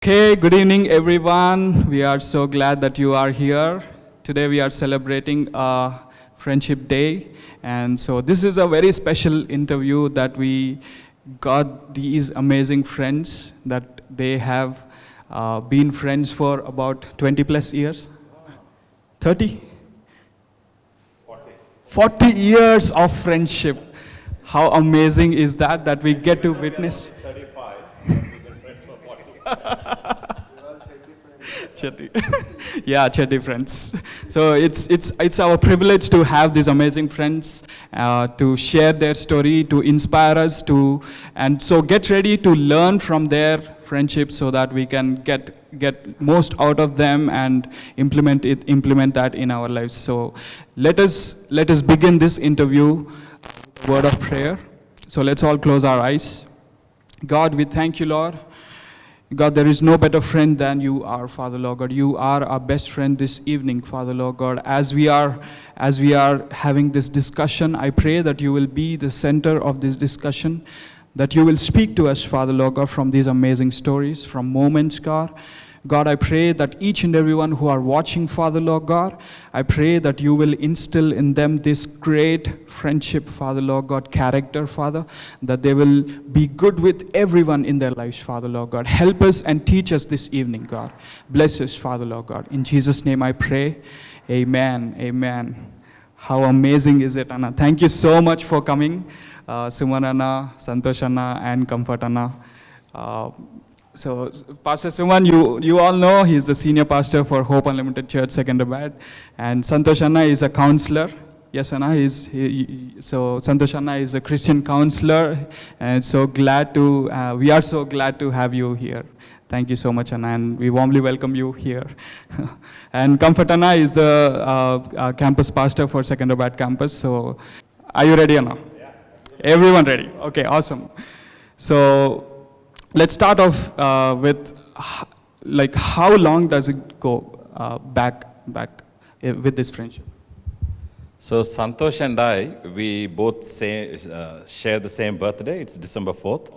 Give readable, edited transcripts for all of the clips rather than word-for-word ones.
Okay, good evening, everyone. We are so glad that you are here. Today we are celebrating Friendship Day. And so this is a very special interview that we got these amazing friends that they have been friends for about 20 plus years. 30? 40 years of friendship. How amazing is that that we get to witness? Chetty. Yeah, Chetty friends. So it's our privilege to have these amazing friends, to share their story, to inspire us, and so get ready to learn from their friendship so that we can get most out of them and implement that in our lives. So let us begin this interview with a word of prayer. So let's all close our eyes. God, we thank you, Lord. God, there is no better friend than you are, Father Lord God. You are our best friend this evening, Father Lord God. As we are having this discussion, I pray that you will be the center of this discussion, that you will speak to us, Father Lord God, from these amazing stories, from moments, God. God, I pray that each and everyone who are watching, Father Lord God, I pray that you will instill in them this great friendship, Father Lord God, character, Father, that they will be good with everyone in their lives, Father Lord God. Help us and teach us this evening, God. Bless us, Father Lord God. In Jesus' name I pray. Amen. Amen. How amazing is it, Anna? Thank you so much for coming, Suman Anna, Santosh Anna, and Comfort Anna. So Pastor Suman, you all know he's the senior pastor for Hope Unlimited Church, Secunderabad, and Santosh Anna is a counselor. Yes, Anna, so Santosh Anna is a Christian counselor, and we are so glad to have you here. Thank you so much, Anna, and we warmly welcome you here. And Comfort Anna is the campus pastor for Secunderabad campus. So, are you ready, Anna? Yeah. Everyone ready? Okay, awesome. So, let's start off with how long does it go back with this friendship? So Santosh and I, we both share the same birthday. It's December 4th.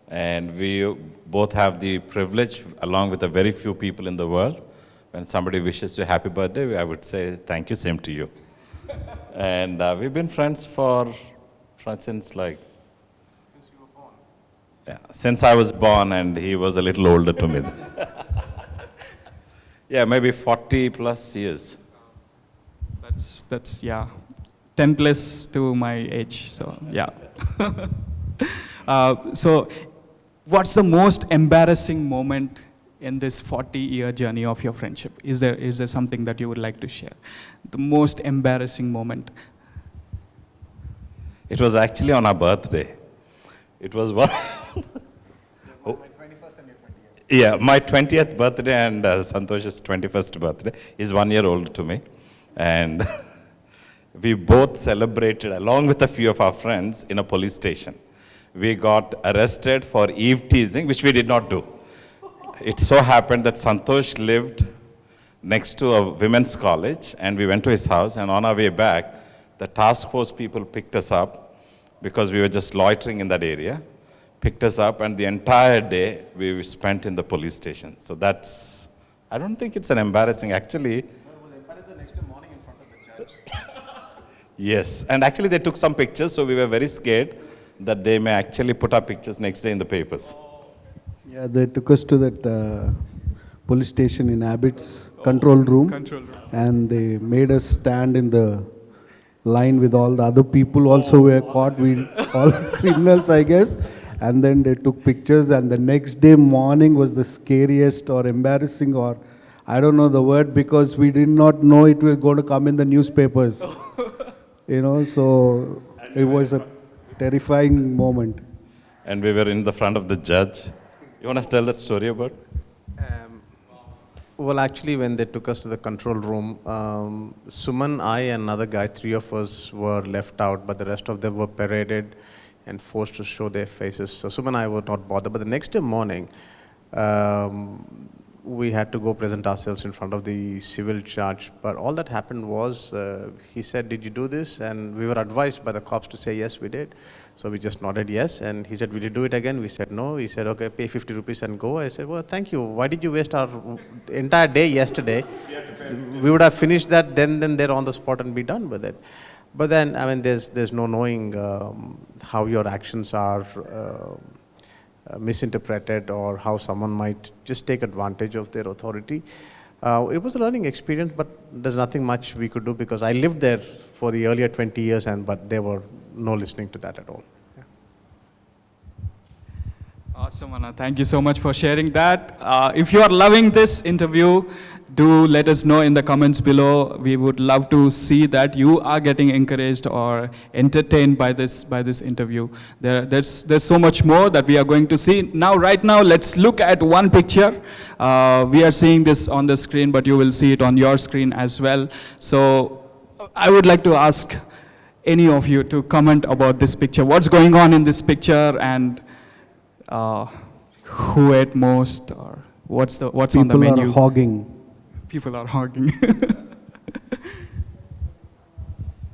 And we both have the privilege, along with a very few people in the world, when somebody wishes you a happy birthday, I would say, thank you, same to you. And we've been friends since yeah, since I was born, and he was a little older to me. Yeah, maybe 40 plus years. That's yeah, 10 plus to my age. So yeah. So, what's the most embarrassing moment in this 40-year journey of your friendship? Is there something that you would like to share? The most embarrassing moment. It was actually on our birthday. It was one. My 21st and your 20th. Yeah, my 20th birthday and Santosh's 21st birthday. He's 1 year older to me. And we both celebrated, along with a few of our friends, in a police station. We got arrested for eve teasing, which we did not do. It so happened that Santosh lived next to a women's college, and we went to his house, and on our way back, the task force people picked us up because we were just loitering in that area, picked us up, and the entire day we spent in the police station. So I don't think it's an embarrassing, actually. No, it was embarrassed the next morning in front of the judge. Yes, and actually they took some pictures, so we were very scared that they may actually put our pictures next day in the papers. Yeah, they took us to that police station in Abbott's control room. And they made us stand in the line with all the other people also were caught, all criminals, I guess. And then they took pictures, and the next day morning was the scariest or embarrassing, or I don't know the word, because we did not know it was going to come in the newspapers. So it was a terrifying moment. And we were in the front of the judge. You want to tell that story about? Well, actually, when they took us to the control room, Suman, I, and another guy, three of us were left out, but the rest of them were paraded and forced to show their faces. So Suman and I were not bothered. But the next day morning, we had to go present ourselves in front of the civil judge. But all that happened was, he said, "Did you do this?" And we were advised by the cops to say, "Yes, we did." So we just nodded yes. And he said, "Will you do it again?" We said, "No." He said, "Okay, pay 50 rupees and go." I said, "Well, thank you. Why did you waste our entire day yesterday? We would have finished that then there on the spot and be done with it." But then, I mean, there's no knowing how your actions are misinterpreted, or how someone might just take advantage of their authority. It was a learning experience, but there's nothing much we could do, because I lived there for the earlier 20 years, but there were no listening to that at all. Yeah. Awesome, Anna. Thank you so much for sharing that. If you are loving this interview, do let us know in the comments below. We would love to see that you are getting encouraged or entertained by this interview. There's so much more that we are going to see. Right now, let's look at one picture. We are seeing this on the screen, but you will see it on your screen as well. So I would like to ask any of you to comment about this picture. What's going on in this picture, and who ate most, or what's on the menu? People are hogging. People are hogging.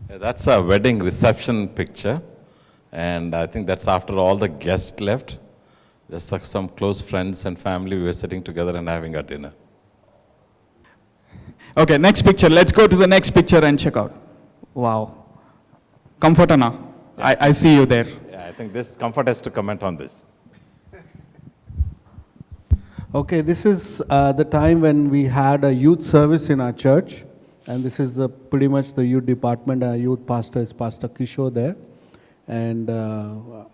That's a wedding reception picture, and I think that's after all the guests left. Just like some close friends and family, we were sitting together and having a dinner. Okay, next picture. Let's go to the next picture and check out. Wow. Comfort, Anna. I see you there. Yeah, I think this Comfort has to comment on this. Okay, this is the time when we had a youth service in our church, and this is pretty much the youth department. Our youth pastor is Pastor Kishore there, and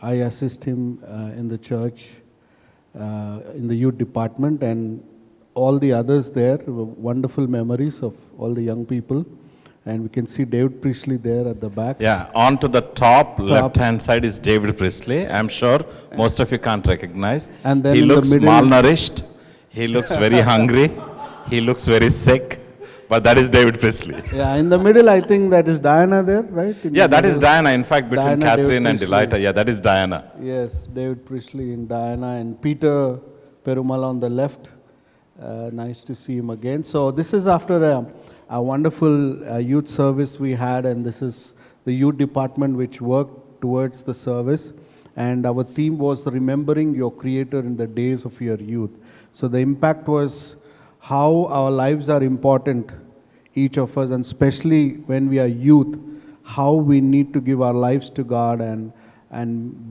I assist him in the church, in the youth department, and all the others there. Wonderful memories of all the young people, and we can see David Priestley there at the back. Yeah, on to the top left-hand side is David Priestley. I'm sure most of you can't recognize. And then he in the looks middle- malnourished. He looks very hungry. He looks very sick. But that is David Priestley. Yeah, in the middle, I think that is Diana there, right? In Yeah, the that is middle. Diana. In fact, between Diana, David Catherine and Priestley. Delita, yeah, that is Diana. Yes, David Priestley and Diana, and Peter Perumal on the left. Nice to see him again. So this is after a wonderful youth service we had, and this is the youth department which worked towards the service. And our theme was remembering your Creator in the days of your youth. So the impact was how our lives are important, each of us, and especially when we are youth, how we need to give our lives to God and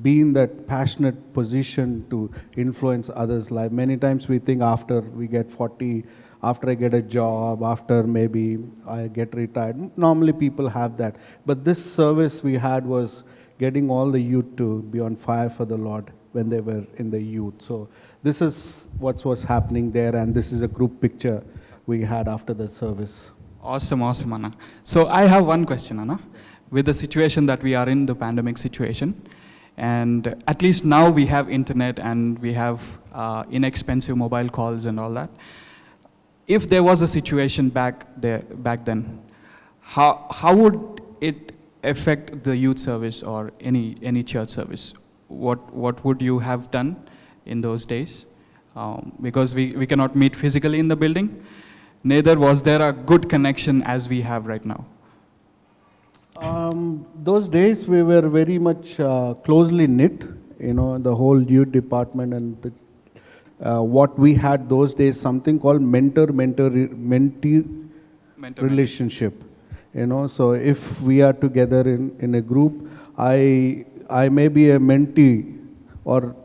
be in that passionate position to influence others' life. Many times we think after we get 40, after I get a job, after maybe I get retired. Normally people have that. But this service we had was getting all the youth to be on fire for the Lord when they were in the youth. So this is what was happening there, and this is a group picture we had after the service. Awesome, Anna. So I have one question, Anna. With the situation that we are in, the pandemic situation, and at least now we have internet and we have inexpensive mobile calls and all that. If there was a situation back then, how would it affect the youth service or any church service? What would you have done in those days? Because we cannot meet physically in the building. Neither was there a good connection as we have right now. Those days we were very much closely knit, the whole youth department, and what we had those days, something called mentor-mentee relationship. So if we are together in a group, I may be a mentee, or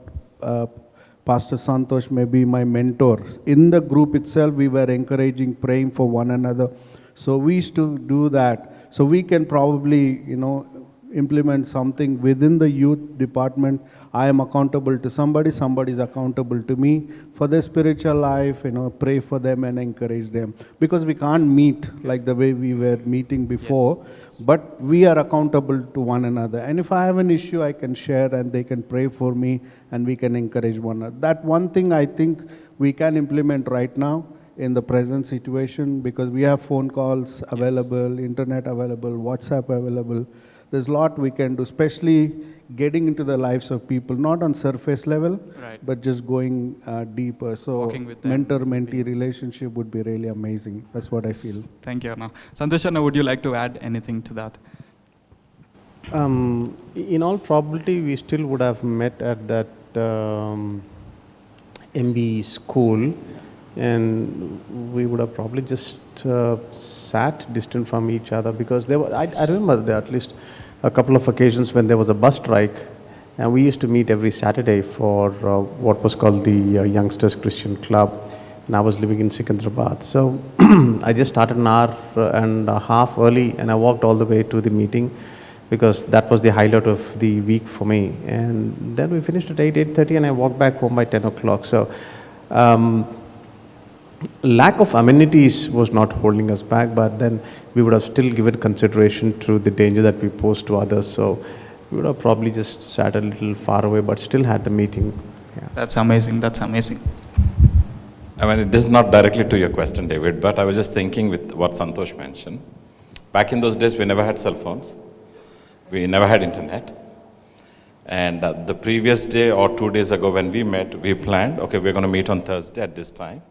Pastor Santosh may be my mentor. In the group itself, we were encouraging, praying for one another. So we used to do that. So we can probably, implement something within the youth department. I am accountable to somebody is accountable to me for their spiritual life, pray for them and encourage them. Because we can't meet like the way we were meeting before, but we are accountable to one another. And if I have an issue, I can share and they can pray for me and we can encourage one another. That one thing I think we can implement right now in the present situation, because we have phone calls available, internet available, WhatsApp available. There's a lot we can do, especially getting into the lives of people, not on surface level, Right. but just going deeper. So Walking with them. mentor-mentee relationship would be really amazing. That's what I feel. Thank you, Anna. Santosh Anna, would you like to add anything to that? In all probability, we still would have met at that MB school, and we would have probably just sat distant from each other, because there were, I remember there at least a couple of occasions when there was a bus strike, and we used to meet every Saturday for what was called the Youngsters Christian Club, and I was living in Secunderabad. So I just started an hour and a half early, and I walked all the way to the meeting, because that was the highlight of the week for me. And then we finished at 8:30, and I walked back home by 10 o'clock. So lack of amenities was not holding us back, but then we would have still given consideration to the danger that we pose to others. So we would have probably just sat a little far away, but still had the meeting. Yeah. That's amazing. That's amazing. I mean, this is not directly to your question, David, but I was just thinking with what Santosh mentioned. Back in those days, we never had cell phones. We never had internet. And the previous day or 2 days ago when we met, we planned, okay, we're going to meet on Thursday at this time.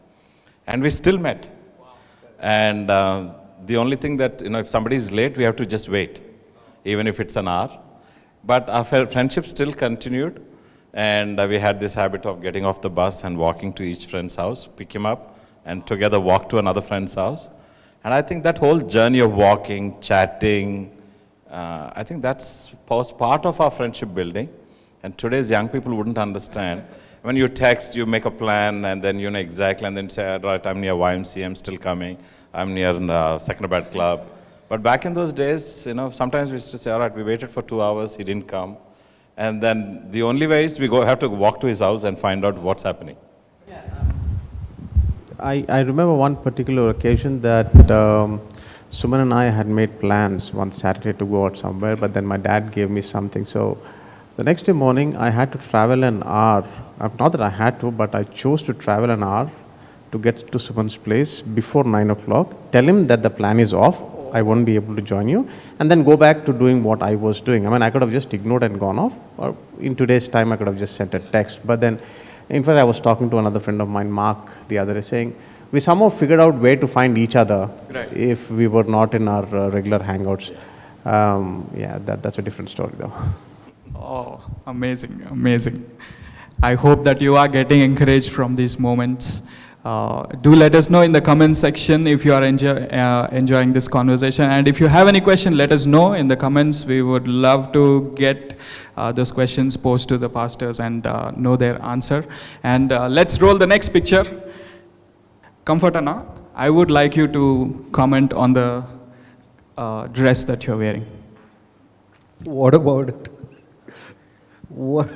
And we still met. And the only thing that, if somebody is late, we have to just wait, even if it's an hour. But our friendship still continued. And we had this habit of getting off the bus and walking to each friend's house, pick him up, and together walk to another friend's house. And I think that whole journey of walking, chatting, I think that's part of our friendship building. And today's young people wouldn't understand. When you text, you make a plan, and then you know exactly, and then say, right, I'm near YMCA, I'm still coming. I'm near Secunderabad Club. But back in those days, sometimes we used to say, all right, we waited for 2 hours, he didn't come. And then the only way is we have to walk to his house and find out what's happening. I remember one particular occasion that Suman and I had made plans one Saturday to go out somewhere, but then my dad gave me something. So the next day morning, I had to travel an hour. Not that I had to, but I chose to travel an hour to get to Suman's place before 9 o'clock, tell him that the plan is off, I won't be able to join you, and then go back to doing what I was doing. I mean, I could have just ignored and gone off, or in today's time, I could have just sent a text. But then, in fact, I was talking to another friend of mine, Mark, the other day, saying, we somehow figured out where to find each other if we were not in our regular hangouts. That's a different story, though. Oh, amazing, amazing. I hope that you are getting encouraged from these moments. Do let us know in the comment section if you are enjoying this conversation. And if you have any question, let us know in the comments. We would love to get those questions posed to the pastors and know their answer. And let's roll the next picture. Comfort Anna, I would like you to comment on the dress that you're wearing. What about it? What?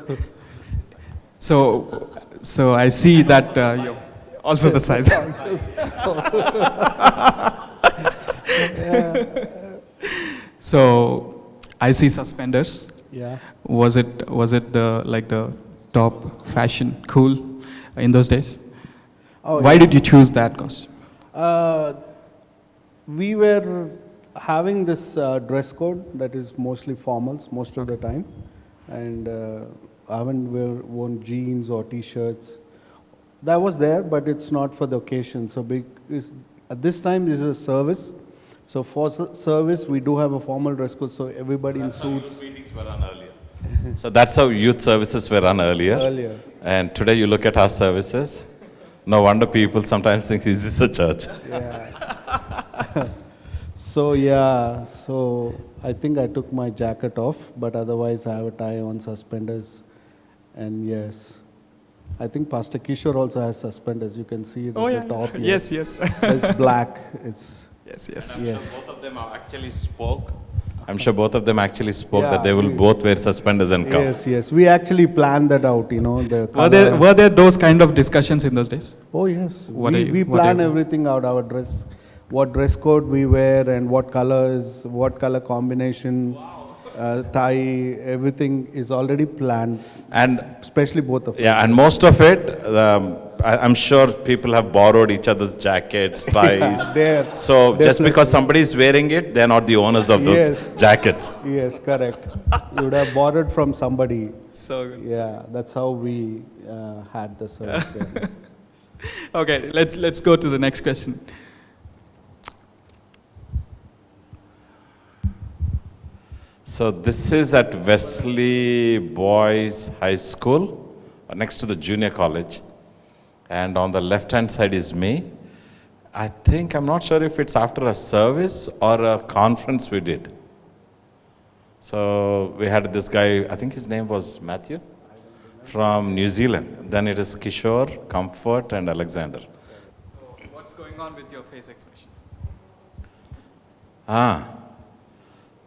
So I see that you're also the size. So I see suspenders. Yeah. Was it the top fashion cool in those days? Oh, Why did you choose that costume? We were having this dress code that is mostly formals most of the time, and I haven't worn jeans or t-shirts. That was there, but it's not for the occasion. So at this time, this is a service. So for service, we do have a formal dress code, so everybody in suits. Youth meetings were run earlier. So that's how youth services were run earlier. And today you look at our services. No wonder people sometimes think, is this a church? Yeah. So I think I took my jacket off, but otherwise I have a tie on, suspenders, and yes. I think Pastor Kishore also has suspenders. You can see the top here. Yes. It's black. It's Yes. I'm sure both of them actually spoke Yeah, that they will both wear suspenders and come. Yes. We actually planned that out, the color. Were there those kind of discussions in those days? Oh, yes. What We plan everything out, our dress, what dress code we wear and what colors, what color combination. Wow. Thai, everything is already planned, And especially both of yeah, and most of it, I'm sure people have borrowed each other's jackets, ties. there, So just definitely. because somebody is wearing it, they're not the owners of those Yes. jackets. Yes, correct. You would have borrowed from somebody. So good. Yeah, that's how we had the service there. Okay, let's go to the next question. So this is at Wesley Boys High School, next to the junior college. And on the left-hand side is me. I think, I'm not sure if it's after a service or a conference we did. So we had this guy, I think his name was Matthew, from New Zealand. Then it is Kishore, Comfort, and Alexander. So what's going on with your face expression?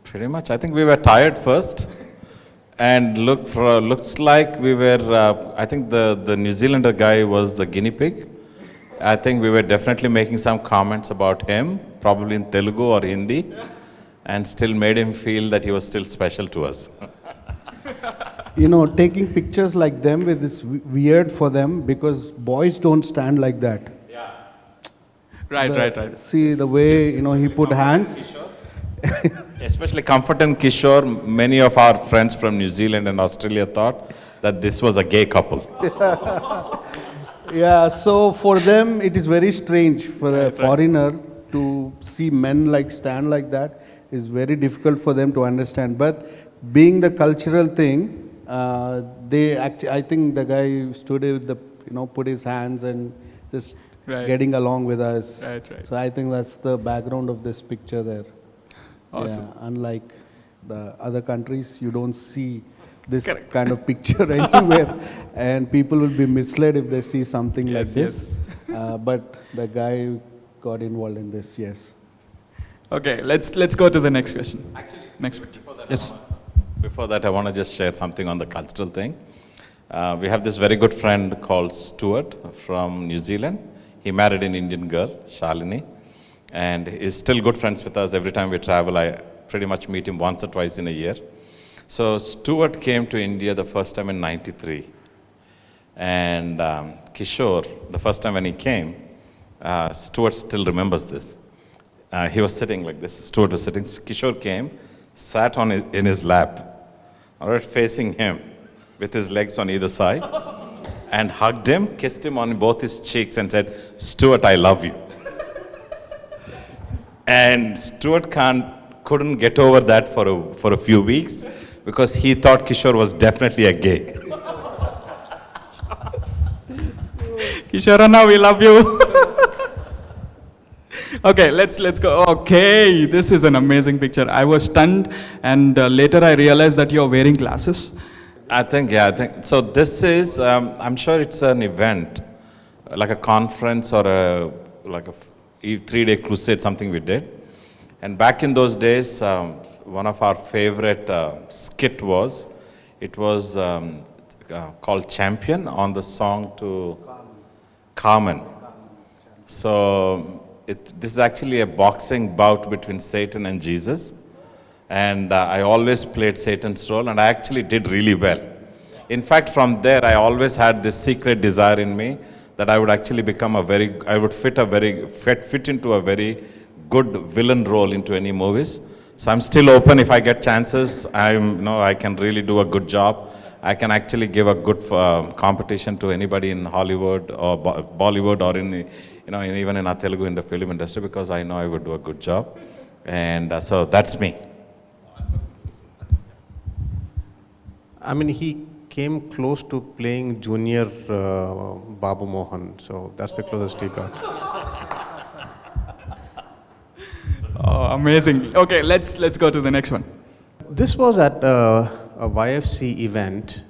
Pretty much. I think we were tired first. And looks like we were, I think the New Zealander guy was the guinea pig. I think we were definitely making some comments about him, probably in Telugu or Hindi, and still made him feel that he was still special to us. You know, taking pictures like them with this weird for them because boys don't stand like that. Right. See the way, you know, he put hands. Especially Comfort and Kishore, many of our friends from New Zealand and Australia thought that this was a gay couple. Yeah, so for them it is very strange for a foreigner to see men like stand like that is very difficult for them to understand. But being the cultural thing, they actually, I think the guy stood with the, you know, put his hands and just Right. getting along with us. Right. So I think that's the background of this picture there. Awesome. Yeah, unlike the other countries, you don't see this kind of picture anywhere, and people will be misled if they see something like this. But the guy got involved in this, yes. Okay, let's go to the next question. Next picture. Yes. Before that, I want to just share something on the cultural thing. We have this very good friend called Stuart from New Zealand. He married an Indian girl, Shalini, and is still good friends with us. Every time we travel, I pretty much meet him once or twice in a year. So Stuart came to India the first time in '93. And Kishore, the first time when he came, Stuart still remembers this. He was sitting like this. Stuart was sitting. Kishore came, sat in his lap, all right, facing him, with his legs on either side, and hugged him, kissed him on both his cheeks, and said, "Stuart, I love you." And Stuart couldn't get over that for a few weeks because he thought Kishore was definitely a gay. Kishorana, we love you. Okay, let's go. Okay, this is an amazing picture. I was stunned, and later I realized that you're wearing glasses. I think so. This is, I'm sure it's an event, like a conference or a 3-day crusade, something we did. And back in those days, one of our favorite skit was called Champion on the song to Carmen. So this is actually a boxing bout between Satan and Jesus. And I always played Satan's role, and I actually did really well. In fact, from there, I always had this secret desire in me that I would actually become I would fit into a very good villain role into any movies. So I'm still open if I get chances. I can really do a good job. I can actually give a good competition to anybody in Hollywood or Bollywood or even in Telugu in the film industry, because I know I would do a good job. And so that's me. I mean, he came close to playing junior Babu Mohan, so that's the closest he got. Oh, amazing. Okay, let's go to the next one. This was at a YFC event.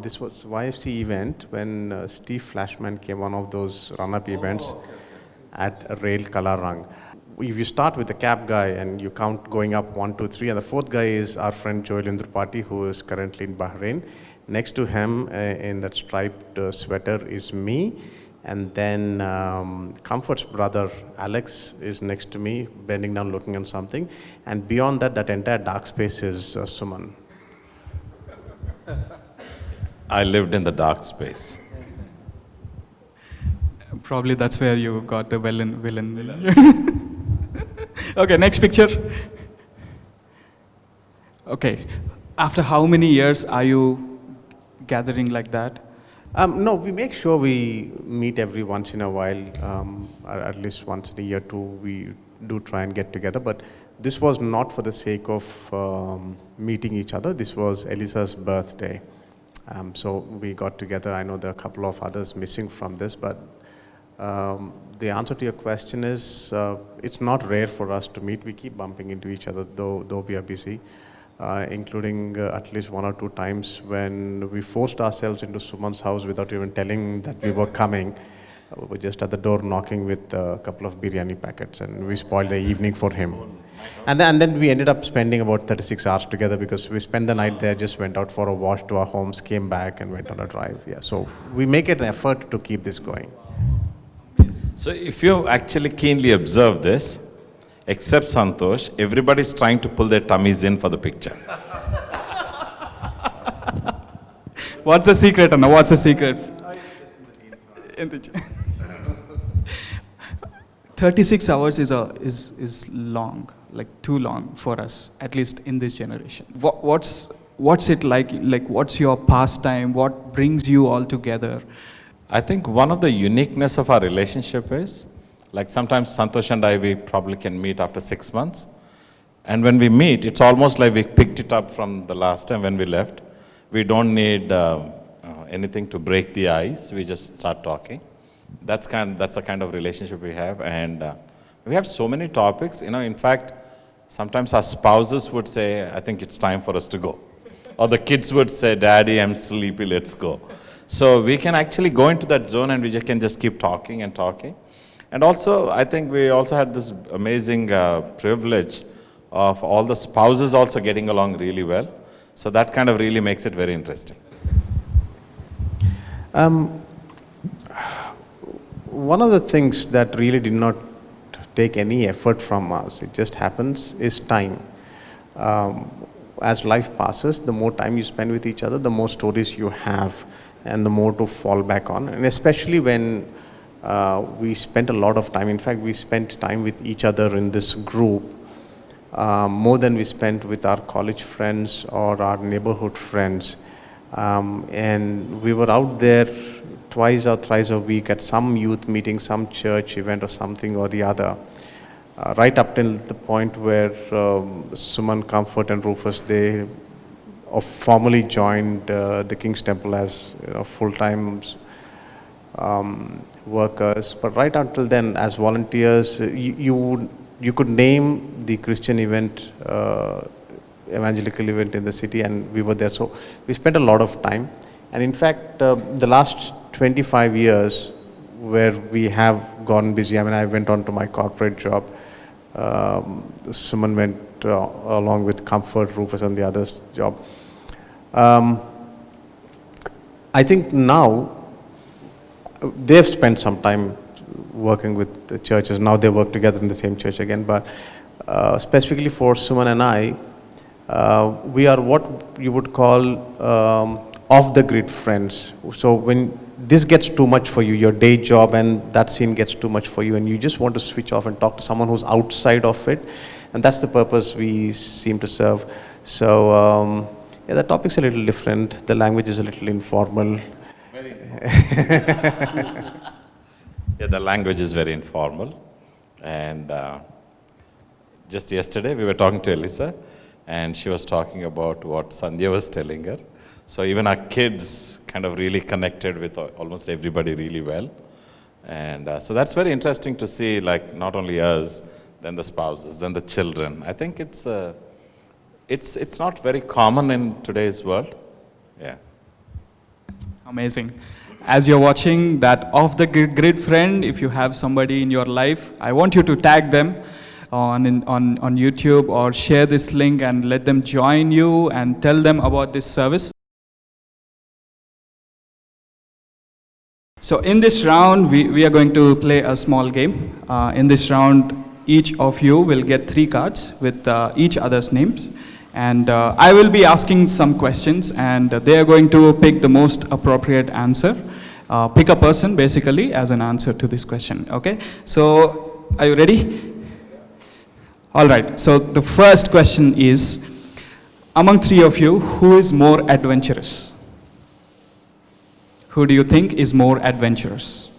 This was YFC event when Steve Flashman came, one of those run-up events at Rail Kalarang. If you start with the cap guy and you count going up 1, 2, 3, and the fourth guy is our friend Joel Indrapati, who is currently in Bahrain. Next to him in that striped sweater is me, And then Comfort's brother Alex is next to me, bending down, looking at something. And beyond that, that entire dark space is Suman. I lived in the dark space. Probably that's where you got the villain. Okay, next picture. Okay, after how many years are you gathering like that? No, we make sure we meet every once in a while, at least once in a year too. We do try and get together, but this was not for the sake of meeting each other. This was Elisa's birthday. So we got together. I know there are a couple of others missing from this, but the answer to your question is it's not rare for us to meet. We keep bumping into each other, though we are busy. Including at least 1 or 2 times when we forced ourselves into Suman's house without even telling that we were coming. We were just at the door knocking with a couple of biryani packets, and we spoiled the evening for him. And then we ended up spending about 36 hours together because we spent the night there, just went out for a wash to our homes, came back and went on a drive. Yeah, so we make it an effort to keep this going. So if you actually keenly observe this, except Santosh, everybody's trying to pull their tummies in for the picture. What's the secret, Anna? What's the secret? In the 36 hours is long, like too long for us, at least in this generation. What's it like? Like, what's your pastime? What brings you all together? I think one of the uniqueness of our relationship is, like sometimes Santosh and I, we probably can meet after 6 months. And when we meet, it's almost like we picked it up from the last time when we left. We don't need anything to break the ice. We just start talking. That's the kind of relationship we have. And we have so many topics. You know, in fact, sometimes our spouses would say, I think it's time for us to go. Or the kids would say, Daddy, I'm sleepy, let's go. So we can actually go into that zone and we can just keep talking and talking. And also, I think we also had this amazing privilege of all the spouses also getting along really well. So that kind of really makes it very interesting. One of the things that really did not take any effort from us, it just happens, is time. As life passes, the more time you spend with each other, the more stories you have and the more to fall back on. And especially when we spent a lot of time. In fact, we spent time with each other in this group more than we spent with our college friends or our neighborhood friends. And we were out there twice or thrice a week at some youth meeting, some church event or something or the other. Right up till the point where Suman, Comfort and Rufus, they formally joined the King's Temple as full-time workers, but right until then, as volunteers, you could name the Christian event, evangelical event in the city, and we were there. So we spent a lot of time, and in fact, the last 25 years, where we have gone busy. I mean, I went on to my corporate job. Suman went along with Comfort, Rufus, and the others' job. I think now, they've spent some time working with the churches. Now they work together in the same church again. But specifically for Suman and I, we are what you would call off-the-grid friends. So when this gets too much for you, your day job and that scene gets too much for you, and you just want to switch off and talk to someone who's outside of it, and that's the purpose we seem to serve. So yeah, the topic's a little different. The language is a little informal. Yeah, the language is very informal. And just yesterday, we were talking to Elisa, and she was talking about what Sandhya was telling her. So even our kids kind of really connected with almost everybody really well. And so that's very interesting to see, like, not only us, then the spouses, then the children. I think it's not very common in today's world. Yeah. Amazing. As you're watching that off-the-grid friend, if you have somebody in your life, I want you to tag them on YouTube or share this link and let them join you and tell them about this service. So in this round, we are going to play a small game. In this round, each of you will get 3 cards with each other's names. And I will be asking some questions, and they are going to pick the most appropriate answer. Pick a person, basically, as an answer to this question, okay? So, are you ready? All right, so the first question is, among 3 of you, who is more adventurous? Who do you think is more adventurous?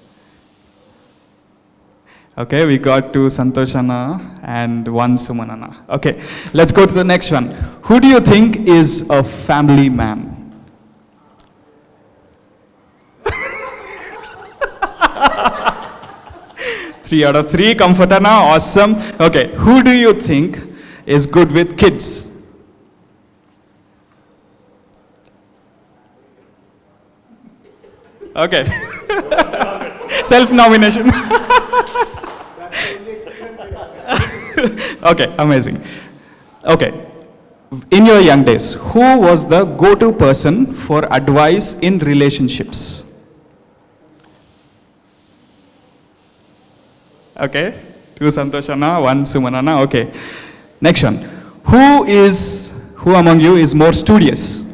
Okay, we got 2 Santoshana and 1 Sumanana. Okay, let's go to the next one. Who do you think is a family man? Three out of 3, Comfortana, awesome. Okay, who do you think is good with kids? Okay. Self-nomination. Okay, amazing. Okay, in your young days, who was the go-to person for advice in relationships? Okay, 2 Santoshana, 1 Sumanana, okay. Next one. Who among you is more studious?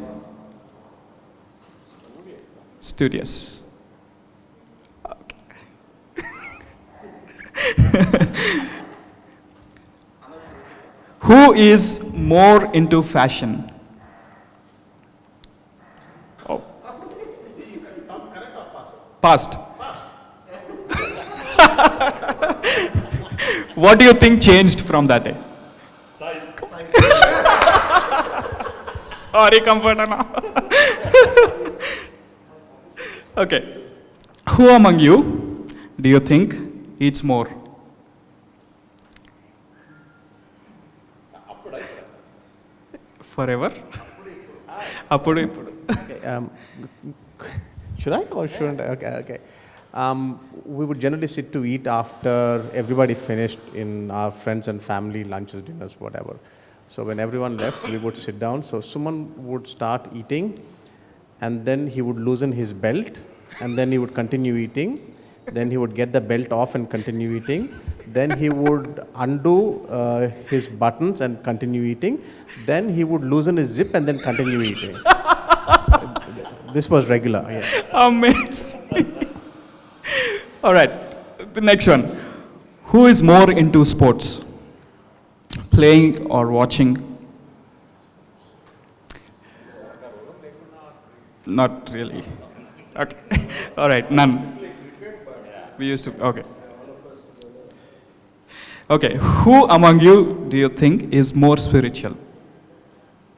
Studious. Who is more into fashion? Oh. Past. What do you think changed from that day? Sorry, Comfortana. Okay. Who among you do you think eats more? Forever? Appudu ippudu. Okay, should I or shouldn't I? Okay. We would generally sit to eat after everybody finished in our friends and family lunches, dinners, whatever. So when everyone left, we would sit down. So Suman would start eating, and then he would loosen his belt, and then he would continue eating. Then he would get the belt off and continue eating. Then he would undo his buttons and continue eating. Then he would loosen his zip and then continue eating. This was regular. Yeah. Amazing. All right, the next one. Who is more into sports? Playing or watching? Not really. Okay. All right, none. We used to, okay. Okay, who among you do you think is more spiritual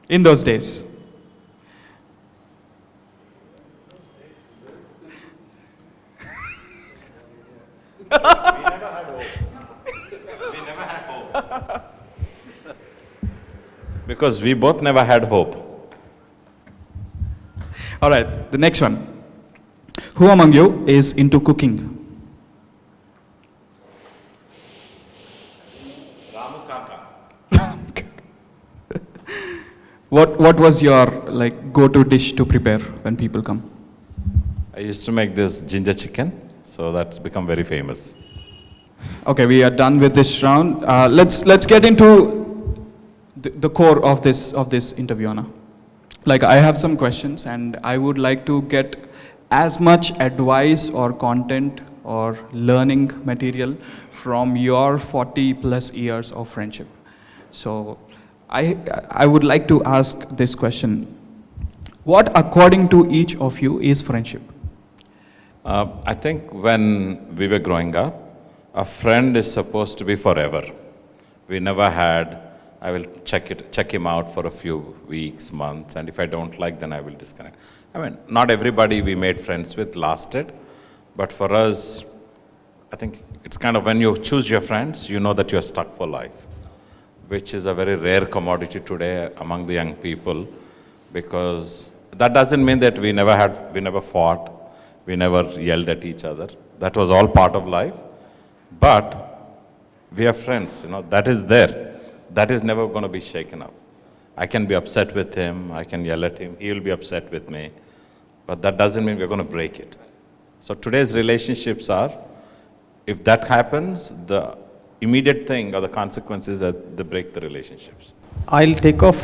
in those days? Because we both never had hope. All right, the next one. Who among you is into cooking? What was your go-to dish to prepare when people come? I used to make this ginger chicken, so that's become very famous. Okay, we are done with this round. Let's get into the core of this interview, Anna. I have some questions, and I would like to get as much advice or content or learning material from your 40 plus years of friendship. So I would like to ask this question. What, according to each of you, is friendship? I think when we were growing up, a friend is supposed to be forever. We never had, I will check him out for a few weeks, months, and if I don't like, then I will disconnect. I mean, not everybody we made friends with lasted, but for us, I think it's kind of when you choose your friends, you know that you're stuck for life, which is a very rare commodity today among the young people, because that doesn't mean that we never fought, we never yelled at each other. That was all part of life, but we are friends, that is there. That is never going to be shaken up. I can be upset with him, I can yell at him, he will be upset with me, but that doesn't mean we're going to break it. So today's relationships are, if that happens, the immediate thing or the consequence is that they break the relationships. I'll take off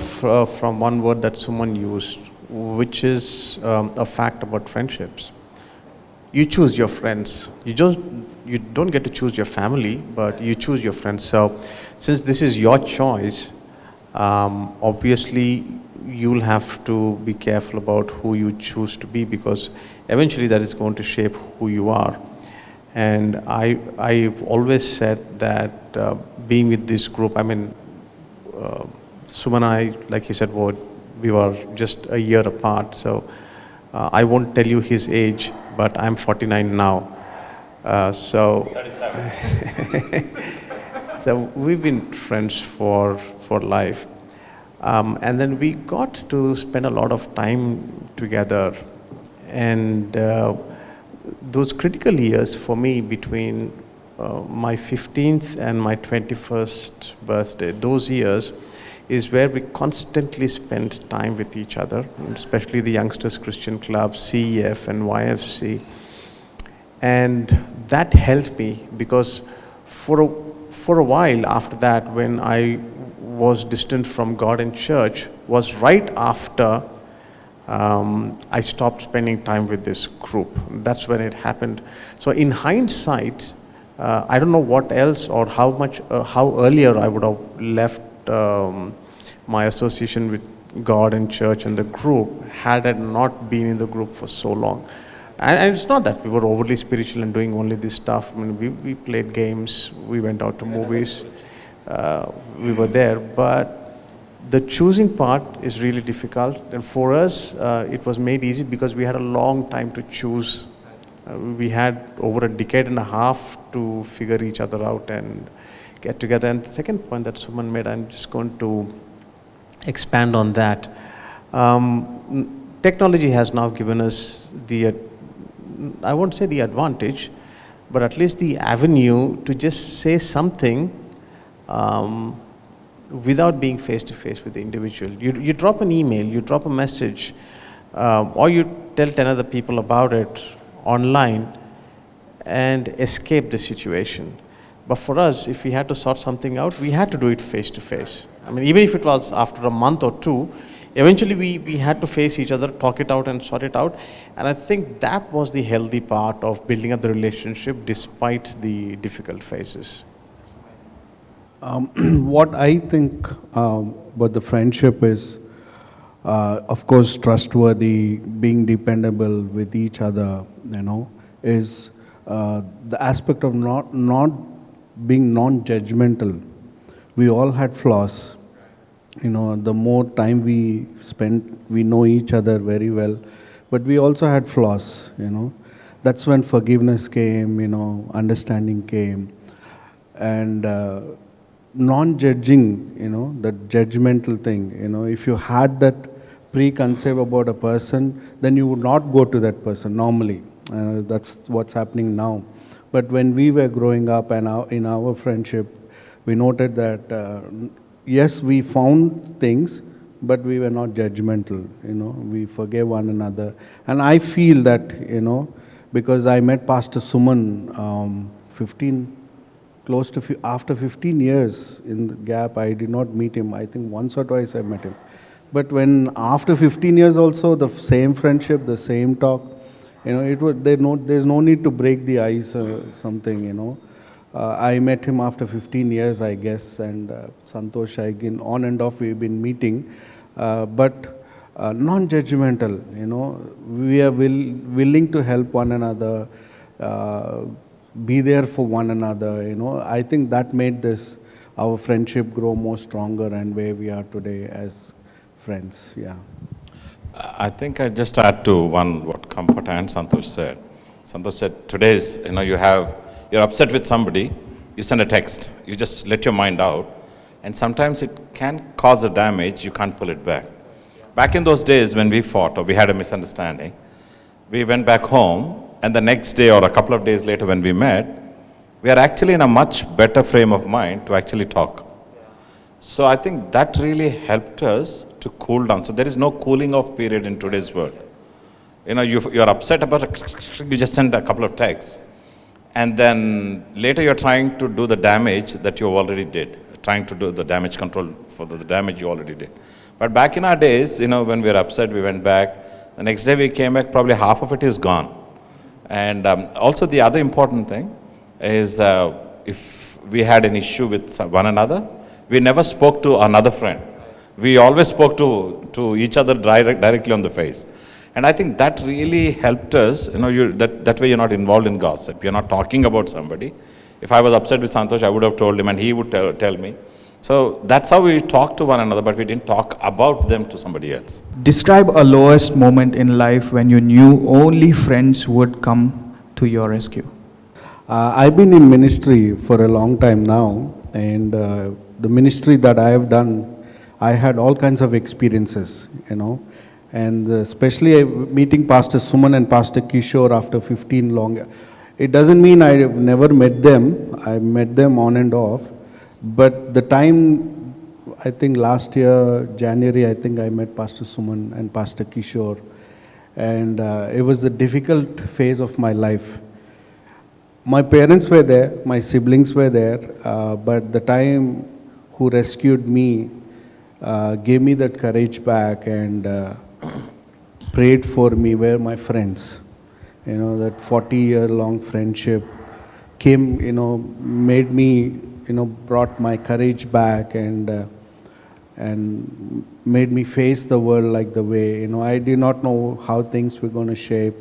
from one word that someone used, which is a fact about friendships. You choose your friends. You don't get to choose your family, but you choose your friends. So since this is your choice, obviously you'll have to be careful about who you choose to be, because eventually that is going to shape who you are. And I've always said that being with this group, I mean, Suman and I, like he said, we were just a year apart. So I won't tell you his age, but I'm 49 now. So we've been friends for life. And then we got to spend a lot of time together. And those critical years for me between my 15th and my 21st birthday, those years is where we constantly spent time with each other, especially the Youngsters Christian Club, CEF and YFC. And that helped me, because for a while after that, when I was distant from God and church, was right after I stopped spending time with this group. That's when it happened. So in hindsight, I don't know what else or how earlier I would have left my association with God and church and the group had I not been in the group for so long. And it's not that we were overly spiritual and doing only this stuff. I mean, we played games, we went out to movies, we were there. But the choosing part is really difficult. And for us, it was made easy because we had a long time to choose. We had over a decade and a half to figure each other out and get together. And the second point that Suman made, I'm just going to expand on that. Technology has now given us I won't say the advantage, but at least the avenue to just say something without being face to face with the individual. You drop an email, you drop a message, or you tell 10 other people about it online and escape the situation. But for us, if we had to sort something out, we had to do it face to face. I mean, even if it was after a month or two, eventually we had to face each other, talk it out and sort it out. And I think that was the healthy part of building up the relationship despite the difficult phases. What I think about the friendship is, of course, trustworthy, being dependable with each other, is the aspect of not being non-judgmental. We all had flaws. The more time we spent, we know each other very well, but we also had flaws. That's when forgiveness came, understanding came, and non-judging, that judgmental thing. If you had that preconceived about a person, then you would not go to that person normally. That's what's happening now. But when we were growing up and in our friendship, we noted that yes, we found things, but we were not judgmental. We forgave one another. And I feel that, because I met Pastor Suman after 15 years in the gap, I did not meet him. I think once or twice I met him. But when after 15 years also, the same friendship, the same talk, there's no need to break the ice or something, I met him after 15 years, I guess, and Santosh, again, on and off we've been meeting, but non-judgmental, we are willing to help one another, be there for one another, I think that made our friendship grow more stronger and where we are today as friends, yeah. I think I just add to what Comfort and Santosh said. Santosh said, today's, you're upset with somebody, you send a text, you just let your mind out, and sometimes it can cause a damage, you can't pull it back. Back in those days when we fought or we had a misunderstanding, we went back home, and the next day or a couple of days later when we met, we are actually in a much better frame of mind to actually talk. So I think that really helped us to cool down. So there is no cooling off period in today's world. you're upset about it, you just send a couple of texts. And then later you're trying to do the damage that you already did, trying to do the damage control for the damage you already did. But back in our days, when we were upset, we went back. The next day we came back, probably half of it is gone. And also the other important thing is if we had an issue with one another, we never spoke to another friend. We always spoke to each other directly on the face. And I think that really helped us, that way you're not involved in gossip. You're not talking about somebody. If I was upset with Santosh, I would have told him and he would tell me. So that's how we talked to one another, but we didn't talk about them to somebody else. Describe a lowest moment in life when you knew only friends would come to your rescue. I've been in ministry for a long time now, and the ministry that I have done, I had all kinds of experiences, and especially meeting Pastor Suman and Pastor Kishore after 15 long. It doesn't mean I've never met them. I met them on and off, but the time, I think last year, January, I think I met Pastor Suman and Pastor Kishore, and it was the difficult phase of my life. My parents were there, my siblings were there, but the time who rescued me gave me that courage back and prayed for me were my friends. That 40-year-long friendship came, made me, brought my courage back and made me face the world like the way. I did not know how things were going to shape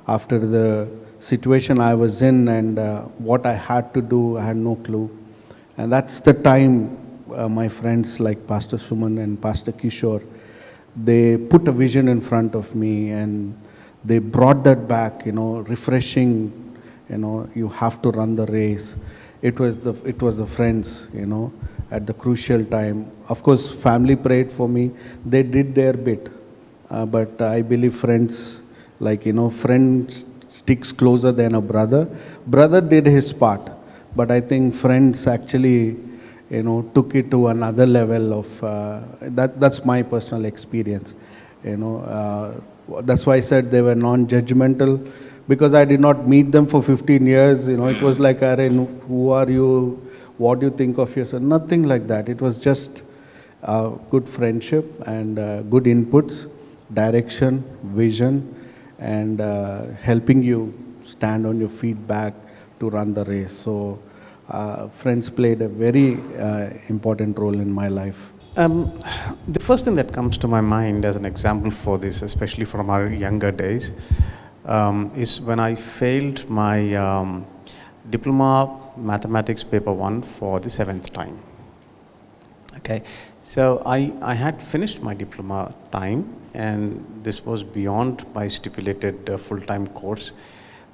after the situation I was in, and what I had to do, I had no clue. And that's the time my friends like Pastor Suman and Pastor Kishore, they put a vision in front of me and they brought that back, refreshing, you have to run the race. It was the friends, at the crucial time. Of course, family prayed for me. They did their bit. But I believe friends, friends sticks closer than a brother. Brother did his part, but I think friends actually, took it to another level of, that's my personal experience. That's why I said they were non-judgmental, because I did not meet them for 15 years. It was like, who are you? What do you think of yourself? Nothing like that. It was just good friendship and good inputs, direction, vision, and helping you stand on your feet back to run the race. So friends played a very important role in my life. The first thing that comes to my mind as an example for this, especially from our younger days, is when I failed my diploma mathematics paper 1 for the 7th time. Okay, so I had finished my diploma time, and this was beyond my stipulated full-time course.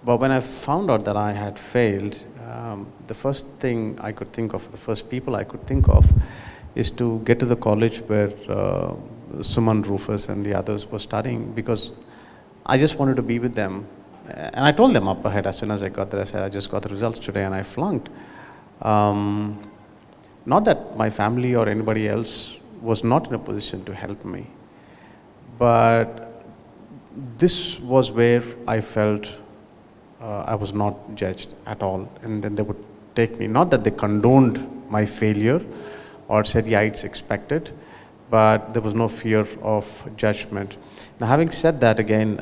But when I found out that I had failed, the first thing I could think of, the first people I could think of, is to get to the college where Suman, Rufus and the others were studying, because I just wanted to be with them. And I told them up ahead as soon as I got there, I said, I just got the results today and I flunked. Not that my family or anybody else was not in a position to help me, but this was where I felt I was not judged at all. And then they would take me, not that they condoned my failure or said, yeah, it's expected, but there was no fear of judgment. Now, having said that, again,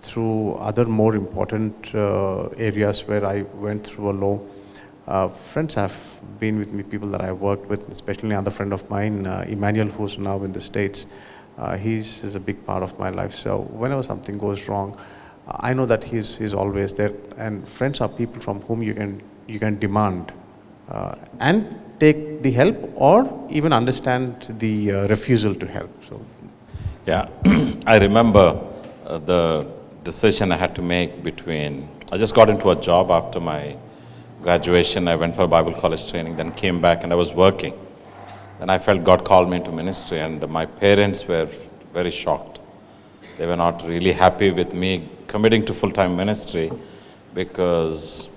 through other more important areas where I went through a low, friends have been with me, people that I worked with, especially another friend of mine, Emmanuel, who's now in the States. He's a big part of my life. So whenever something goes wrong, I know that he's always there. And friends are people from whom you can demand and take the help, or even understand the refusal to help. So, yeah, I remember the decision I had to make between, I just got into a job after my graduation. I went for Bible college training, then came back and I was working. Then I felt God called me into ministry, and my parents were very shocked. They were not really happy with me committing to full-time ministry, because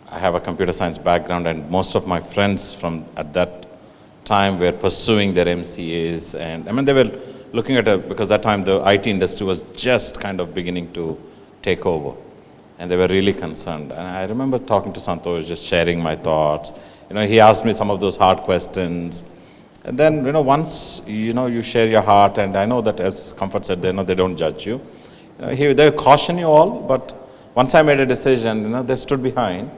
I have a computer science background and most of my friends from at that time were pursuing their MCAs, and I mean there were a looking at it, because that time the IT industry was just kind of beginning to take over. And they were really concerned. And I remember talking to Santosh, just sharing my thoughts. He asked me some of those hard questions. And then, once, you share your heart, and I know that, as Comfort said, they don't judge you. They caution you all, but once I made a decision, they stood behind.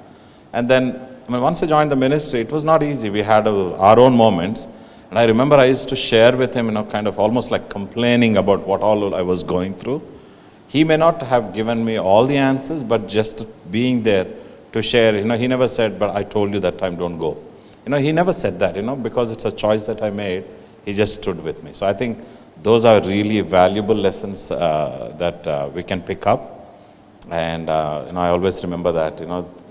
And then, once I joined the ministry, it was not easy. We had our own moments. And I remember I used to share with him, kind of almost like complaining about what all I was going through. He may not have given me all the answers, but just being there to share, he never said, but I told you that time, don't go. He never said that, because it's a choice that I made. He just stood with me. So I think those are really valuable lessons that we can pick up. And, I always remember that,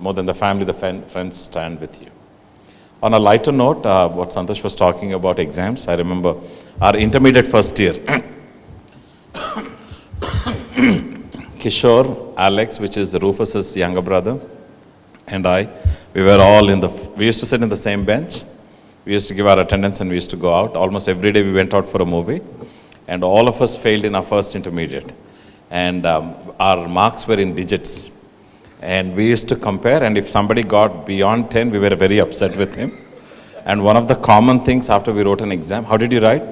more than the family, the friends stand with you. On a lighter note, what Santosh was talking about exams, I remember our intermediate first year. Kishore, Alex, which is Rufus's younger brother, and we were all we used to sit in the same bench. We used to give our attendance and we used to go out. Almost every day we went out for a movie. And all of us failed in our first intermediate. And our marks were in digits. And we used to compare, and if somebody got beyond 10, we were very upset with him. And one of the common things after we wrote an exam, how did you write?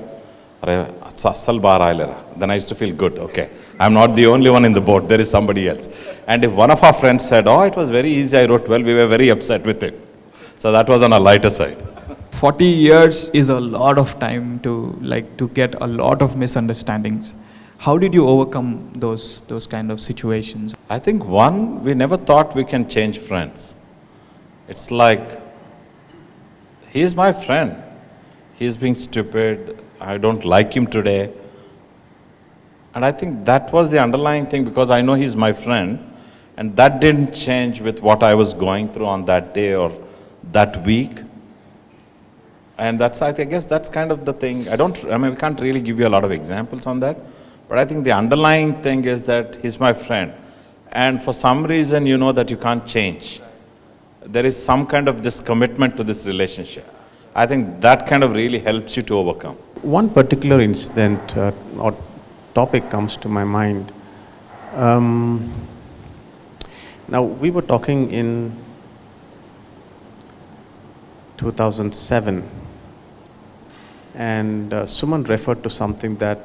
Then I used to feel good, okay. I'm not the only one in the boat, there is somebody else. And if one of our friends said, oh, it was very easy, I wrote well, we were very upset with him. So that was on a lighter side. 40 years is a lot of time to get a lot of misunderstandings. How did you overcome those kind of situations? I think one, we never thought we can change friends. It's like, he is my friend. He is being stupid. I don't like him today. And I think that was the underlying thing, because I know he's my friend. And that didn't change with what I was going through on that day or that week. And I guess that's kind of the thing. We can't really give you a lot of examples on that. But I think the underlying thing is that he's my friend. And for some reason, you know that you can't change. There is some kind of this commitment to this relationship. I think that kind of really helps you to overcome. One particular incident or topic comes to my mind. Now, we were talking in 2007, and Suman referred to something that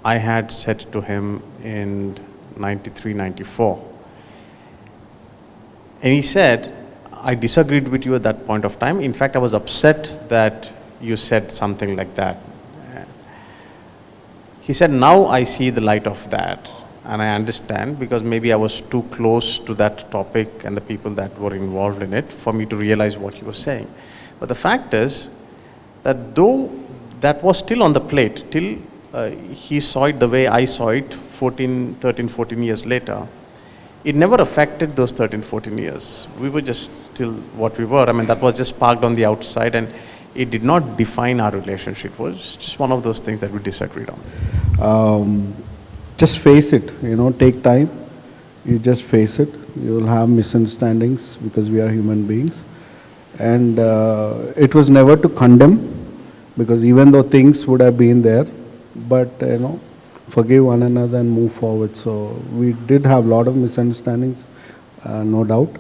I had said to him in 93, 94. And he said, I disagreed with you at that point of time. In fact, I was upset that you said something like that. He said, now I see the light of that. And I understand, because maybe I was too close to that topic and the people that were involved in it for me to realize what he was saying. But the fact is that though that was still on the plate, till he saw it the way I saw it 13, 14 years later, it never affected those 13, 14 years. We were just still what we were. That was just parked on the outside, and it did not define our relationship. It was just one of those things that we disagreed on. Just face it, take time. You just face it. You will have misunderstandings because we are human beings. And it was never to condemn, because even though things would have been there, but forgive one another and move forward. So we did have a lot of misunderstandings, no doubt,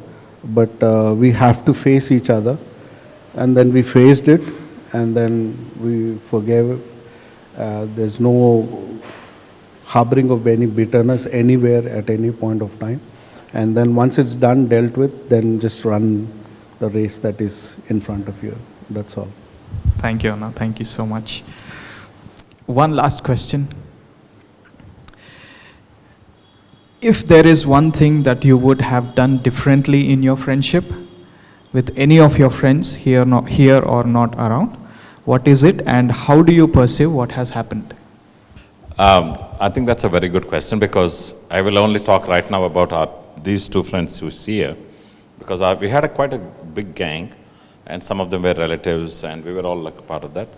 but we have to face each other. And then we faced it, and then we forgave. There's no harboring of any bitterness anywhere at any point of time. And then once it's done, dealt with, then just run the race that is in front of you. That's all. Thank you, Anna. Thank you so much. One last question. If there is one thing that you would have done differently in your friendship with any of your friends here or not around, what is it, and how do you perceive what has happened? I think that's a very good question, because I will only talk right now about these two friends who see here, because we had quite a big gang, and some of them were relatives, and we were all like a part of that.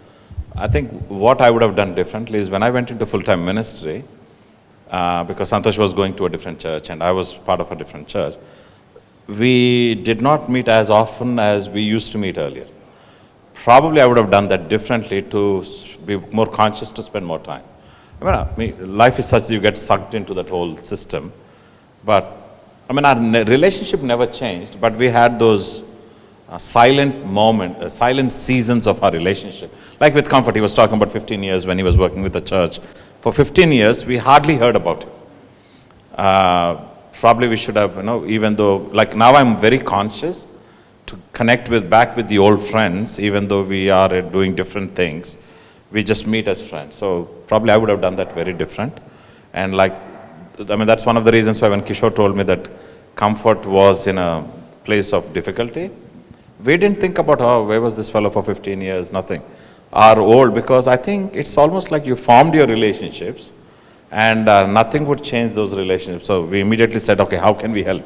I think what I would have done differently is when I went into full-time ministry, because Santosh was going to a different church and I was part of a different church, we did not meet as often as we used to meet earlier. Probably I would have done that differently to be more conscious to spend more time. I mean, life is such that you get sucked into that whole system. But, I mean, our relationship never changed, but we had those silent seasons of our relationship. Like with Comfort, he was talking about 15 years when he was working with the church. For 15 years, we hardly heard about him. Probably we should have, even though, like now I'm very conscious to connect back with the old friends, even though we are doing different things. We just meet as friends. So probably I would have done that very different. And that's one of the reasons why when Kishore told me that Comfort was in a place of difficulty, we didn't think about, where was this fellow for 15 years, nothing. Our old, because I think it's almost like you formed your relationships and nothing would change those relationships. So we immediately said, okay, how can we help?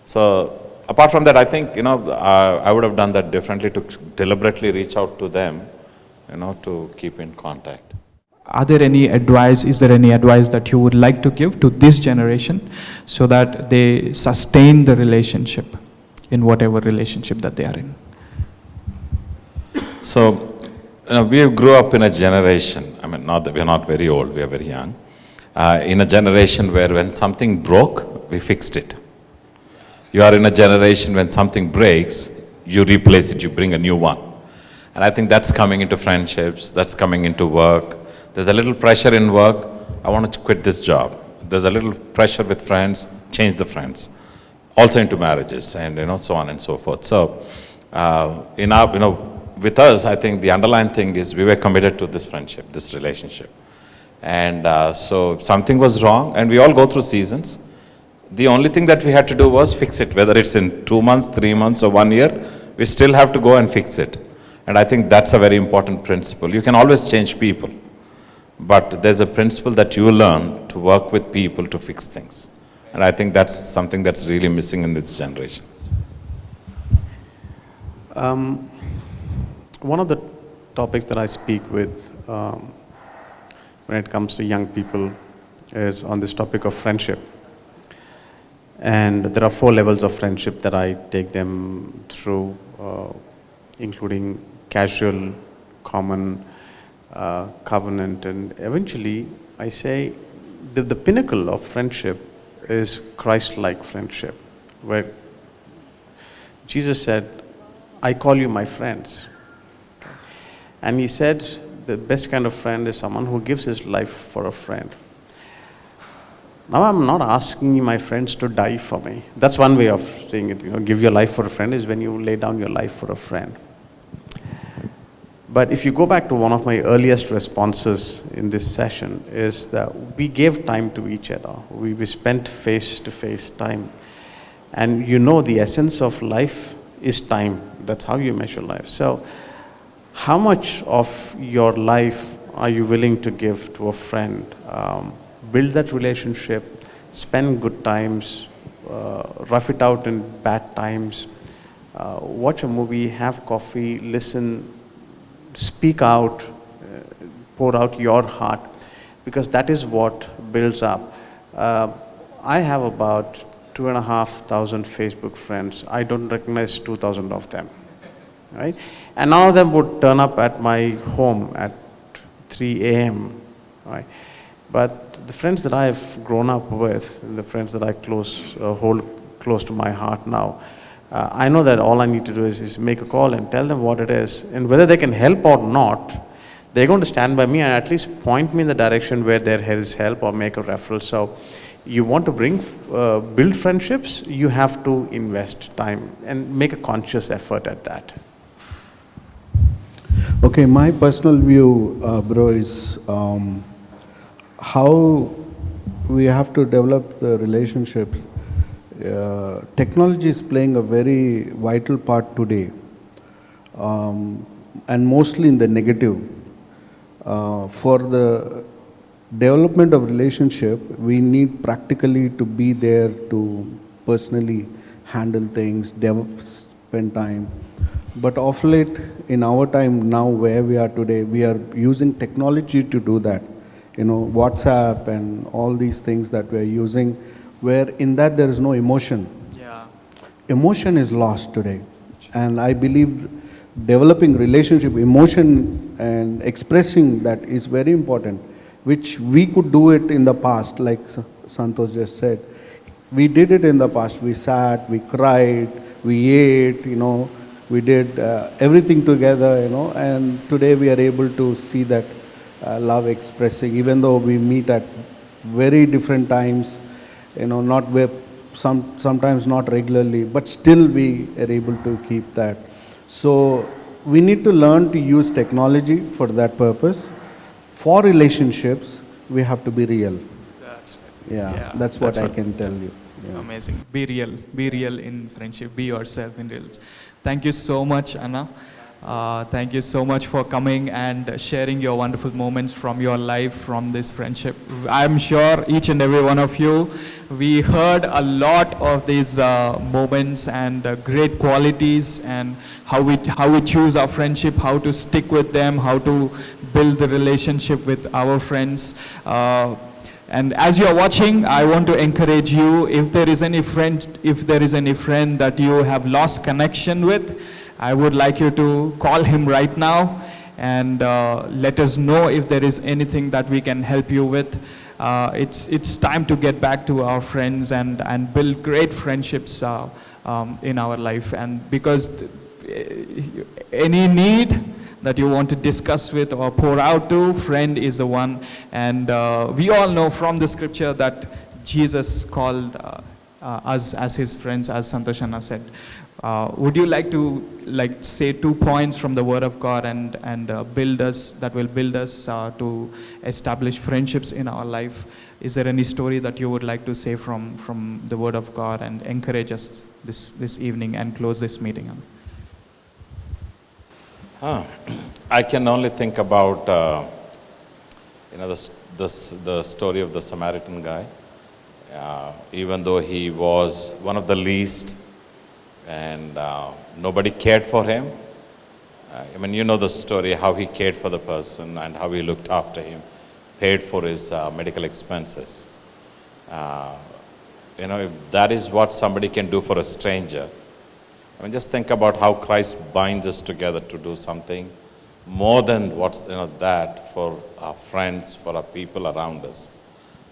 So apart from that, I think, I would have done that differently, to deliberately reach out to them, to keep in contact. Is there any advice that you would like to give to this generation so that they sustain the relationship in whatever relationship that they are in? So, we grew up in a generation, not that we are not very old, we are very young, in a generation where when something broke, we fixed it. You are in a generation when something breaks, you replace it, you bring a new one. And I think that's coming into friendships, that's coming into work. There's a little pressure in work, I want to quit this job. There's a little pressure with friends, change the friends. Also into marriages and so on and so forth. So, with us, I think the underlying thing is we were committed to this friendship, this relationship. And so if something was wrong, and we all go through seasons, the only thing that we had to do was fix it. Whether it's in 2 months, 3 months or 1 year, we still have to go and fix it. And I think that's a very important principle. You can always change people, but there's a principle that you learn to work with people to fix things. And I think that's something that's really missing in this generation. One of the topics that I speak with when it comes to young people is on this topic of friendship. And there are 4 levels of friendship that I take them through, including casual, common, covenant, and eventually I say that the pinnacle of friendship is Christ-like friendship, where Jesus said, I call you my friends. And he said the best kind of friend is someone who gives his life for a friend. Now I'm not asking my friends to die for me. That's one way of saying it. Give your life for a friend is when you lay down your life for a friend. But if you go back to one of my earliest responses in this session is that we gave time to each other. We spent face-to-face time. And the essence of life is time. That's how you measure life. So how much of your life are you willing to give to a friend? Build that relationship, spend good times, rough it out in bad times, watch a movie, have coffee, listen, speak out, pour out your heart, because that is what builds up. I have about 2,500 Facebook friends. I don't recognize 2,000 of them, right? And none of them would turn up at my home at 3 a.m., right? But the friends that I've grown up with, the friends that I hold close to my heart now, I know that all I need to do is make a call and tell them what it is. And whether they can help or not, they're going to stand by me and at least point me in the direction where there is help or make a referral. So you want to build friendships, you have to invest time and make a conscious effort at that. Okay, my personal view, bro, is how we have to develop the relationships. Technology is playing a very vital part today, and mostly in the negative. For the development of relationship, we need practically to be there to personally handle things, spend time. But of late, in our time now where we are today, we are using technology to do that. WhatsApp and all these things that we are using, where in that there is no emotion. Yeah. Emotion is lost today. And I believe developing relationship, emotion and expressing that is very important. which we could do it in the past, like Santosh just said. We did it in the past. We sat, we cried, we ate, we did everything together, and today we are able to see that love expressing, even though we meet at very different times, not where sometimes not regularly, but still we are able to keep that. So we need to learn to use technology for that purpose. For relationships, we have to be real. That's right. Yeah, that's what I can tell you. Yeah. Amazing. Be real in friendship. Be yourself in real. Thank you so much, Anna. Thank you so much for coming and sharing your wonderful moments from your life, from this friendship. I'm sure each and every one of you, we heard a lot of these moments and great qualities, and how we choose our friendship, how to stick with them, how to build the relationship with our friends. And as you are watching, I want to encourage you, if there is any friend that you have lost connection with, I would like you to call him right now and let us know if there is anything that we can help you with. It's time to get back to our friends and build great friendships in our life. And because any need that you want to discuss with or pour out to, friend is the one. And we all know from the scripture that Jesus called us as his friends, as Santosh Anna said. Would you like to say 2 points from the Word of God and build us, that will build us to establish friendships in our life? Is there any story that you would like to say from the Word of God and encourage us this evening and close this meeting on? I can only think about the story of the Samaritan guy. Even though he was one of the least, and nobody cared for him. You know the story, how he cared for the person and how he looked after him, paid for his medical expenses. If that is what somebody can do for a stranger, just think about how Christ binds us together to do something more than what's that for our friends, for our people around us.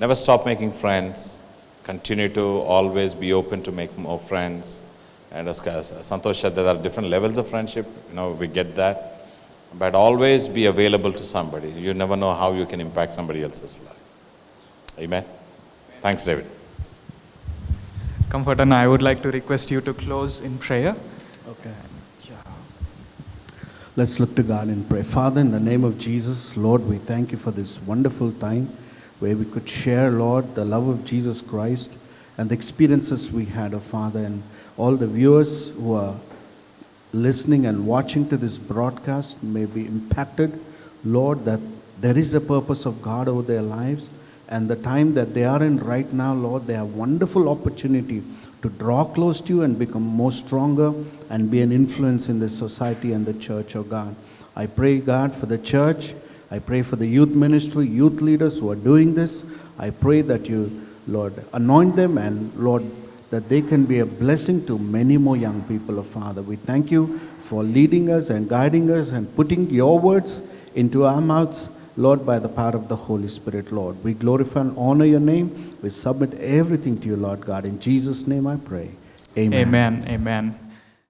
Never stop making friends. Continue to always be open to make more friends. And as Santosh said, there are different levels of friendship. We get that. But always be available to somebody. You never know how you can impact somebody else's life. Amen. Thanks, David. Comfort, and I would like to request you to close in prayer. Okay. Let's look to God and pray. Father, in the name of Jesus, Lord, we thank you for this wonderful time where we could share, Lord, the love of Jesus Christ and the experiences we had, Father, and all the viewers who are listening and watching to this broadcast may be impacted, Lord, that there is a purpose of God over their lives, and the time that they are in right now, Lord, they have wonderful opportunity to draw close to you and become more stronger and be an influence in this society and the church, oh God. I pray, God, for the church. I pray for the youth ministry, youth leaders who are doing this. I pray that you, Lord, anoint them, and Lord, that they can be a blessing to many more young people, oh Father. We thank you for leading us and guiding us and putting your words into our mouths, Lord, by the power of the Holy Spirit, Lord. We glorify and honor your name. We submit everything to you, Lord God. In Jesus' name I pray. Amen. Amen. Amen.